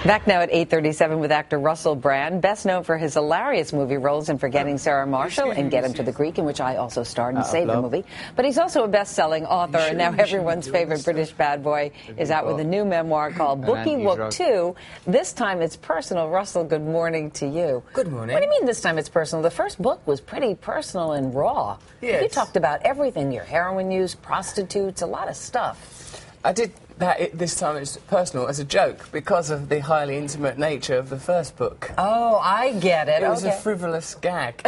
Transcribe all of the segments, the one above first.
Back now at 8:37 with actor Russell Brand, best known for his hilarious movie roles in Forgetting Sarah Marshall and Get Him to the Greek, in which I also starred and saved the movie. But he's also a best-selling author, and now everyone's favorite British bad boy is out with a new memoir called Bookie Wook 2. This time it's personal. Russell, good morning to you. Good morning. What do you mean this time it's personal? The first book was pretty personal and raw. Yes. You talked about everything, your heroin use, prostitutes, a lot of stuff. I did that this time. It's personal as a joke because of the highly intimate nature of the first book. Oh, I get it. It was a frivolous gag.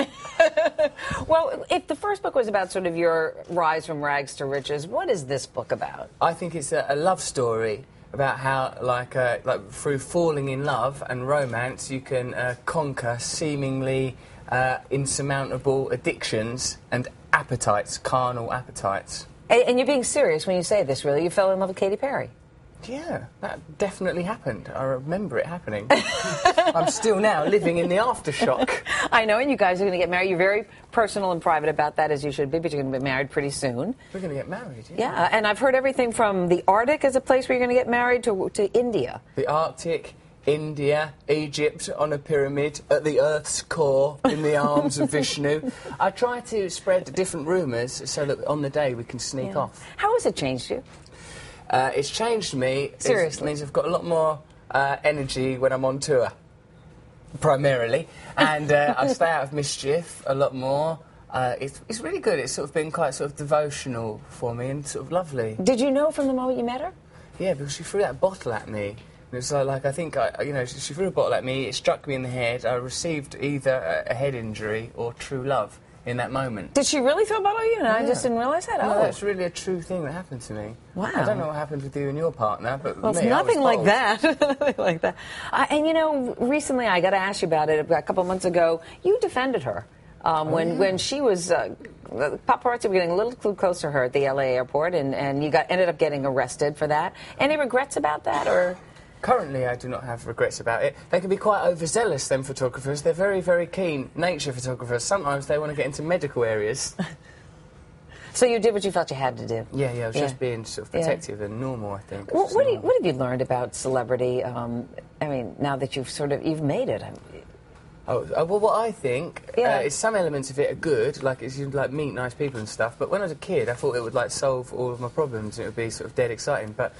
Well, if the first book was about sort of your rise from rags to riches, what is this book about? I think it's a love story about how, like through falling in love and romance, you can conquer seemingly insurmountable addictions and appetites, carnal appetites. And you're being serious when you say this, really? You fell in love with Katy Perry? Yeah, that definitely happened. I remember it happening. I'm still now living in the aftershock. I know, and you guys are going to get married. You're very personal and private about that, as you should be, but you're going to be married pretty soon. We're going to get married, yeah. Yeah, and I've heard everything from the Arctic as a place where you're going to get married to India. The Arctic, India, Egypt, on a pyramid, at the Earth's core, in the arms of Vishnu. I try to spread different rumours so that on the day we can sneak off. How has it changed you? It's changed me. Seriously? It means I've got a lot more energy when I'm on tour, primarily. And I stay out of mischief a lot more. It's really good. It's sort of been quite sort of devotional for me and sort of lovely. Did you know from the moment you met her? Yeah, because she threw that bottle at me. It was like I think, she threw a bottle at me, it struck me in the head, I received either a head injury or true love in that moment. Did she really throw a bottle at you? And I just didn't realise that? No, that's really a true thing that happened to me. Wow. I don't know what happened with you and your partner, but well, me, it's nothing like bold. that. Nothing like that. And, you know, recently I got to ask you about it. A couple of months ago, you defended her. When she was, the paparazzi were getting a little too close to her at the L.A. airport, and you ended up getting arrested for that. Any regrets about that, or...? Currently, I do not have regrets about it. They can be quite overzealous, them photographers. They're very, very keen nature photographers. Sometimes they want to get into medical areas. So you did what you felt you had to do? Yeah, I was just being sort of protective and normal, I think. What have you learned about celebrity, I mean, now that you've made it? Well, what I think is some elements of it are good, like you meet nice people and stuff. But when I was a kid, I thought it would solve all of my problems. And it would be sort of dead exciting. But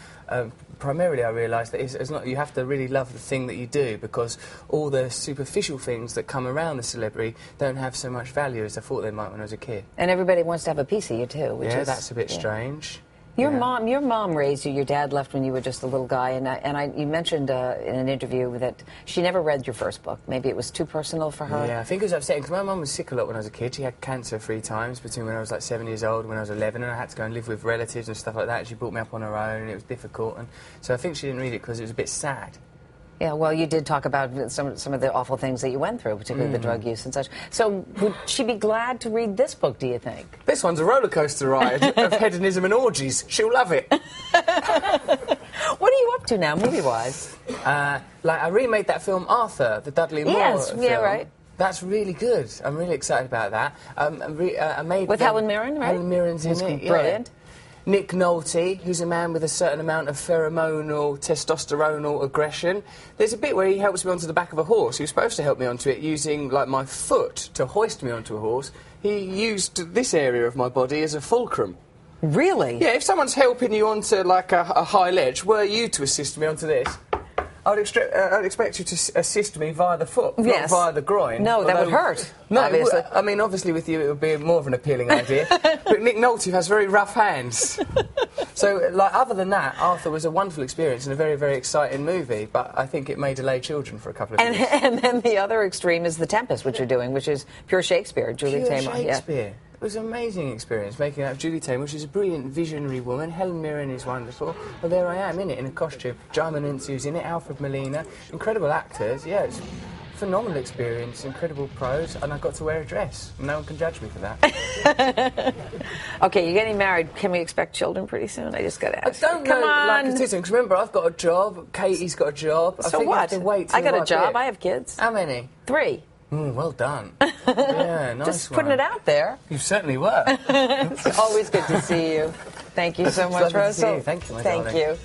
primarily, I realised that it's not. You have to really love the thing that you do, because all the superficial things that come around the celebrity don't have so much value as I thought they might when I was a kid. And everybody wants to have a piece of you too, which is that's a bit strange. Your mom raised you. Your dad left when you were just a little guy, and you mentioned in an interview that she never read your first book. Maybe it was too personal for her. Yeah, I think it was upsetting because my mum was sick a lot when I was a kid. She had cancer 3 times between when I was 7 years old and when I was 11, and I had to go and live with relatives and stuff like that. She brought me up on her own, and it was difficult, and so I think she didn't read it because it was a bit sad. Yeah, well, you did talk about some of the awful things that you went through, particularly the drug use and such. So would she be glad to read this book, do you think? This one's a roller coaster ride of hedonism and orgies. She'll love it. What are you up to now, movie-wise? I remade that film Arthur, the Dudley Moore film. Yeah, right. That's really good. I'm really excited about that. I made with Helen Mirren, right? Helen Mirren's in it. Brilliant. Yeah. Nick Nolte, who's a man with a certain amount of pheromonal, testosteronal aggression. There's a bit where he helps me onto the back of a horse. He was supposed to help me onto it using, my foot to hoist me onto a horse. He used this area of my body as a fulcrum. Really? Yeah, if someone's helping you onto, a high ledge, were you to assist me onto this, I'd expect you to assist me via the foot, not via the groin. No, that would hurt. No, obviously. I mean, obviously with you it would be more of an appealing idea. But Nick Nolte has very rough hands. So, other than that, Arthur was a wonderful experience and a very, very exciting movie. But I think it may delay children for a couple of years. And then the other extreme is The Tempest, which you're doing, which is pure Shakespeare. Julie Taymor. Shakespeare. Yeah. It was an amazing experience making out of Julie Taymor, which is a brilliant visionary woman. Helen Mirren is wonderful. Well, there I am in it, in a costume. Jaimin Unsu's in it, Alfred Molina. Incredible actors. Yeah, it's a phenomenal experience, incredible prose, and I got to wear a dress. No one can judge me for that. Okay, you're getting married. Can we expect children pretty soon? I just got to ask. I don't know, because remember, I've got a job, Katie's got a job. So I think what? I have to wait I got a job, I have kids. How many? 3. Well done. Yeah, nice. Just putting it out there. You certainly were. It's always good to see you. Thank you so much, Russell. Russell. Thank you, my Thank darling. you.